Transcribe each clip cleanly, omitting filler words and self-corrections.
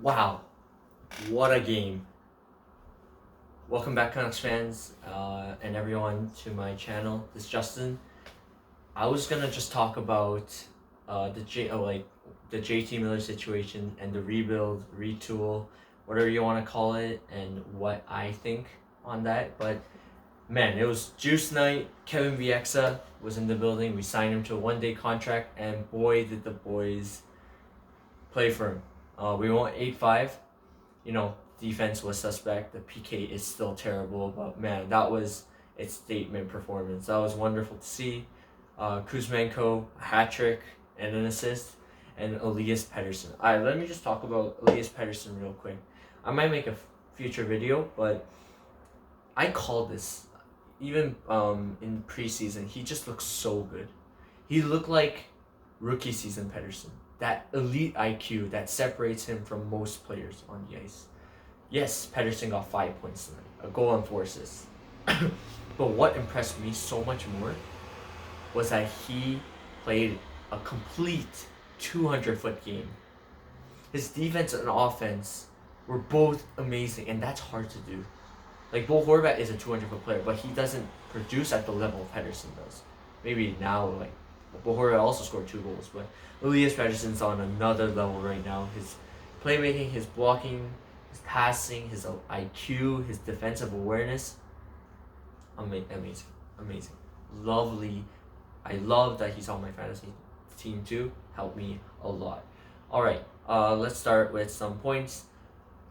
Wow, what a game. Welcome back, Canucks fans, and everyone to my channel, ThisJustin. I was gonna just talk about the JT Miller situation and the rebuild, retool, whatever you want to call it, and what I think on that. But man, it was juice night. Kevin BIESKA was in the building. We signed him to a one-day contract, and boy, did the boys play for him. We won 8-5. You know, defense was suspect. The PK is still terrible, but man, that was its statement performance. That was wonderful to see. Kuzmenko, a hat trick and an assist, and Pettersson. Alright, let me just talk about Pettersson real quick. I might make a future video, but I called this even in preseason. He just looks so good. He looked like rookie season Pettersson. That elite IQ that separates him from most players on the ice. Yes, Pettersson got 5 points tonight, a goal and 4 assists. But what impressed me so much more was that he played a complete 200-foot game. His defense and offense were both amazing, and that's hard to do. Like, Bo Horvat is a 200-foot player, but he doesn't produce at the level Pettersson does. Maybe now, like, Bo Horvat also scored 2 goals, but Pettersson's on another level right now. His playmaking, his blocking, his passing, his IQ, his defensive awareness, amazing, lovely. I love that he's on my fantasy team too. Helped me a lot. All right, let's start with some points.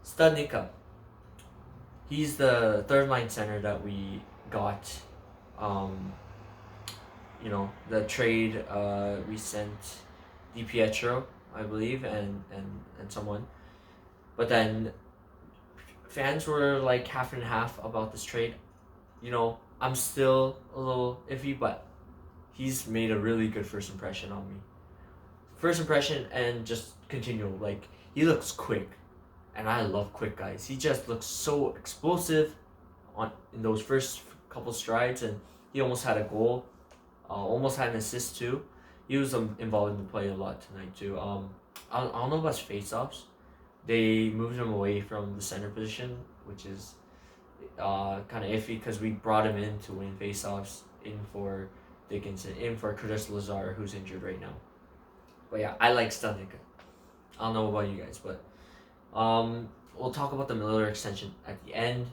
Studnicka. He's the third line center that we got. You know, the trade we sent DiPietro, I believe, and someone. But then fans were like half and half about this trade. You know, I'm still a little iffy, but he's made a really good first impression on me. First impression and just continual. Like, he looks quick, and I love quick guys. He just looks so explosive in those first couple strides, and he almost had a goal. Almost had an assist too. He was involved in the play a lot tonight too. I don't know about his face-offs. They moved him away from the center position, which is kind of iffy because we brought him in to win face-offs, in for Dickinson, in for Curtis Lazar, who's injured right now. But yeah, I like Studnicka. I don't know about you guys, but we'll talk about the Miller extension at the end.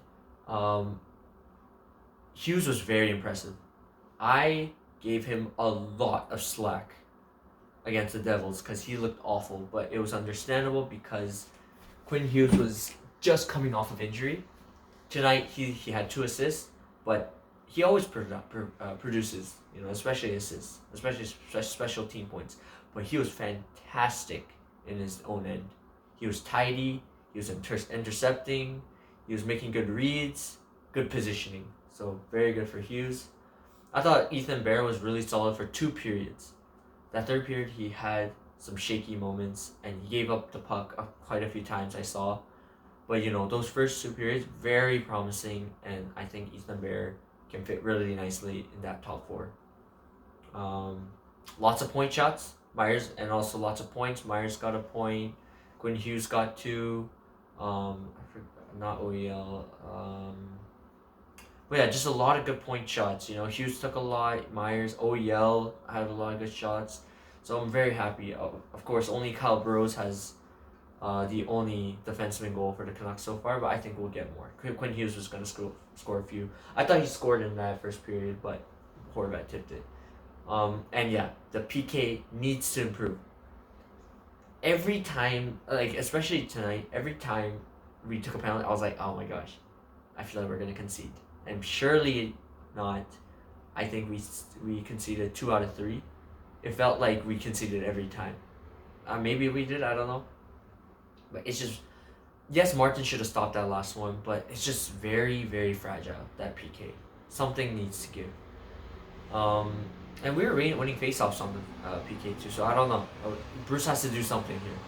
Hughes was very impressive. I gave him a lot of slack against the Devils because he looked awful, but it was understandable because Quinn Hughes was just coming off of injury. Tonight he had 2 assists, but he always produces, you know, especially assists, especially special team points. But he was fantastic in his own end. He was tidy, he was intercepting, he was making good reads, good positioning. So very good for Hughes. I thought Ethan Bear was really solid for 2 periods. That third period, he had some shaky moments, and he gave up the puck quite a few times, I saw. But, you know, those first 2 periods, very promising, and I think Ethan Bear can fit really nicely in that top 4. Lots of point shots, Myers, and also lots of points. Myers got a point. Quinn Hughes got 2. Not OEL. But yeah, just a lot of good point shots. You know, Hughes took a lot. Myers, OEL had a lot of good shots. So I'm very happy. Of course, only Kyle Burrows has the only defenseman goal for the Canucks so far, but I think we'll get more. Quinn Hughes was going to score a few. I thought he scored in that first period, but Horvat tipped it. And yeah, the PK needs to improve. Every time, like especially tonight, every time we took a penalty, I was like, oh my gosh, I feel like we're going to concede. And surely not. I think we conceded 2 out of 3. It felt like we conceded every time. Maybe we did, I don't know. But it's just, yes, Martin should have stopped that last one, but it's just very, very fragile, that PK. Something needs to give. And we were winning faceoffs on the PK too, so I don't know. Bruce has to do something here.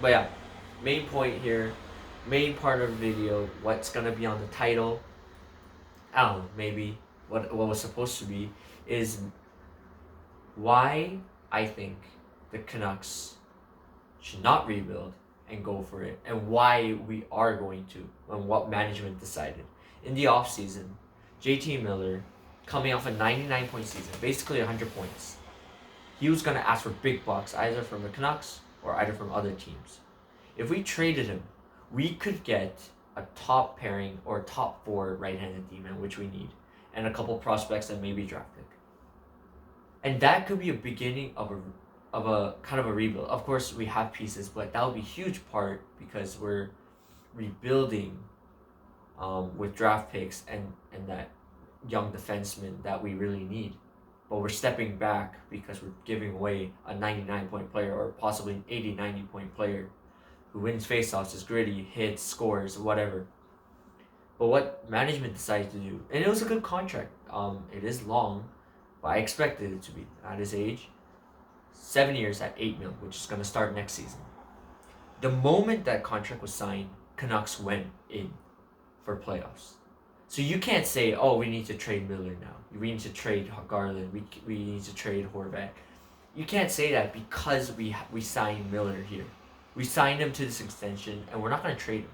But yeah, main point here, main part of the video, what's gonna be on the title, I don't know, maybe what was supposed to be, is why I think the Canucks should not rebuild and go for it, and why we are going to, and what management decided. In the offseason, JT Miller, coming off a 99-point season, basically 100 points, he was going to ask for big bucks, either from the Canucks or either from other teams. If we traded him, we could get a top pairing or top 4 right-handed D-man, which we need, and a couple prospects and maybe draft pick. And that could be a beginning of a kind of a rebuild. Of course, we have pieces, but that would be a huge part because we're rebuilding with draft picks and that young defenseman that we really need. But we're stepping back because we're giving away a 99-point player or possibly an 80, 90-point player who wins faceoffs, is gritty, hits, scores, whatever. But what management decided to do, and it was a good contract. It is long, but I expected it to be at his age. 7 years at $8 million, which is going to start next season. The moment that contract was signed, Canucks went in for playoffs. So you can't say, oh, we need to trade Miller now. We need to trade Garland. We need to trade Horvat. You can't say that because we signed Miller here. We signed him to this extension, and we're not going to trade him.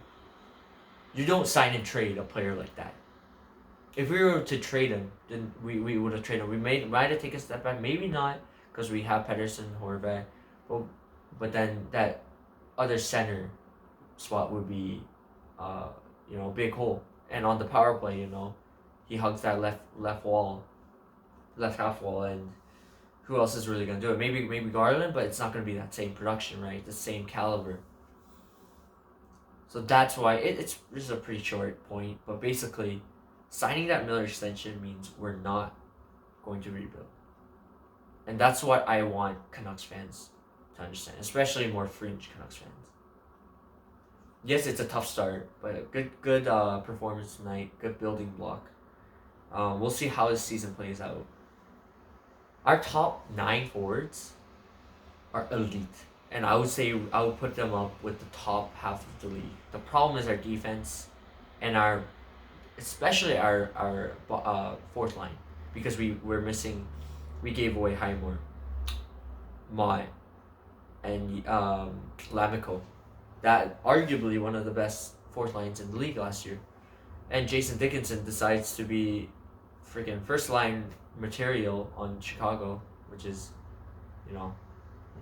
You don't sign and trade a player like that. If we were to trade him, then we would have traded him. We might have taken a step back, maybe not, because we have Pettersson, Horvat, but then that other center spot would be, big hole. And on the power play, he hugs that left half wall, and who else is really gonna do it? Maybe Garland, but it's not gonna be that same production, right? The same caliber. So that's why this is a pretty short point, but basically, signing that Miller extension means we're not going to rebuild. And that's what I want Canucks fans to understand, especially more fringe Canucks fans. Yes, it's a tough start, but a good performance tonight, good building block. We'll see how this season plays out. Our top 9 forwards are elite, and I would put them up with the top half of the league. The problem is our defense and especially our fourth line, because we're missing. We gave away Highmore, Mott, and Lamico. That arguably one of the best fourth lines in the league last year. And Jason Dickinson decides to be freaking first line material on Chicago, which is, I'm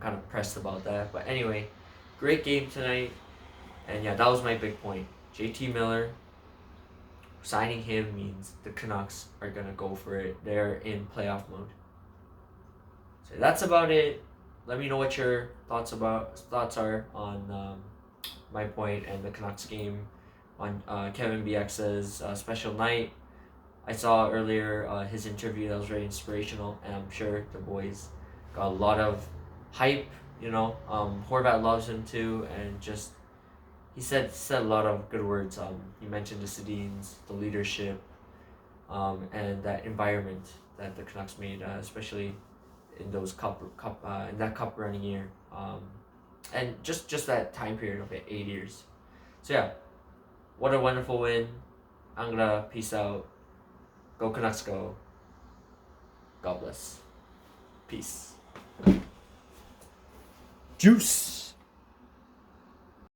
kind of pressed about that. But anyway, great game tonight. And yeah, that was my big point. JT Miller, signing him means the Canucks are going to go for it. They're in playoff mode. So that's about it. Let me know what your thoughts are on my point and the Canucks game, on Kevin BX's special night. I saw earlier his interview that was very inspirational, and I'm sure the boys got a lot of hype. Horvat loves him too, and just he said a lot of good words. He mentioned the Sedins, the leadership, and that environment that the Canucks made, especially in those in that cup running year, and just that time period of 8 years. So yeah, what a wonderful win. I'm gonna peace out. Go Canucks, go. God bless. Peace. Juice.